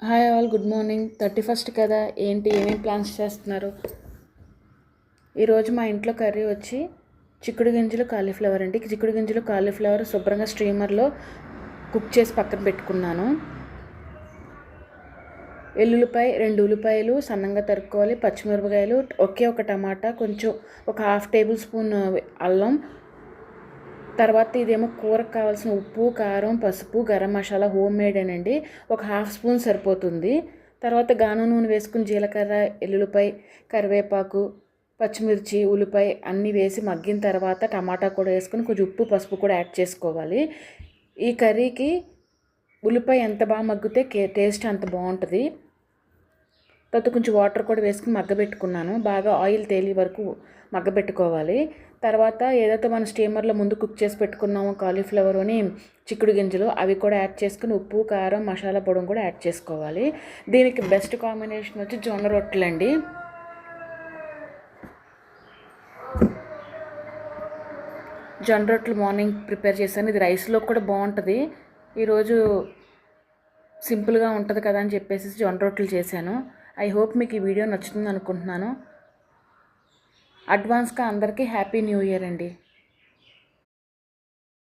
Hi all, good morning. 31st కదా, ఏమేమి plans చేస్తున్నారు? ఈరోజు మా ఇంట్లో కర్రీ వచ్చి చిక్కుడు గింజలు కాలీఫ్లవర్ అండి. చిక్కుడు గింజలు కాలీఫ్లవర్ శుభ్రంగా స్టీమర్లో కుక్ చేసి పక్కన పెట్టుకున్నాను. ఎల్లుల్లిపాయ 2 ఉల్లిపాయలు సన్నంగా తరుక్కోవాలి, పచ్చిమిరపకాయలు, ఒక టమాటా, కొంచెం ఒక 1/2 టేబుల్ స్పూన్ అల్లం. తర్వాత ఇదేమో కూరకు కావాల్సిన ఉప్పు, కారం, పసుపు, గరం మసాలా హోమ్ మేడేనండి. ఒక 1/2 స్పూన్ సరిపోతుంది. తర్వాత గాను నూనె వేసుకుని జీలకర్ర, ఎల్లుల్లిపాయ, కరివేపాకు, పచ్చిమిర్చి, ఉల్లిపాయ అన్నీ వేసి మగ్గిన తర్వాత టమాటా కూడా వేసుకుని కొంచెం ఉప్పు, పసుపు కూడా యాడ్ చేసుకోవాలి. ఈ కర్రీకి ఉల్లిపాయ ఎంత బాగా మగ్గితే టేస్ట్ అంత బాగుంటుంది. తర్వాత కొంచెం వాటర్ కూడా వేసుకుని మగ్గబెట్టుకున్నాను. బాగా ఆయిల్ తేలి వరకు మగ్గబెట్టుకోవాలి. తర్వాత ఏదైతే మనం స్టీమర్లో ముందు కుక్ చేసి పెట్టుకున్నామో కాలీఫ్లవర్ని, చిక్కుడు గింజలు అవి కూడా యాడ్ చేసుకుని ఉప్పు, కారం, మసాలా పొడి కూడా యాడ్ చేసుకోవాలి. దీనికి బెస్ట్ కాంబినేషన్ వచ్చి జొన్న రొట్టెలు అండి. జొన్న రొట్టెలు మార్నింగ్ ప్రిపేర్ చేశాను. ఇది రైస్లో కూడా బాగుంటుంది. ఈరోజు సింపుల్గా ఉంటుంది కదా అని చెప్పేసి జొన్న రొట్టెలు చేశాను. ఐ హోప్ మీకు ఈ వీడియో నచ్చుతుంది అనుకుంటున్నాను. అడ్వాన్స్గా అందరికీ హ్యాపీ న్యూ ఇయర్ అండి.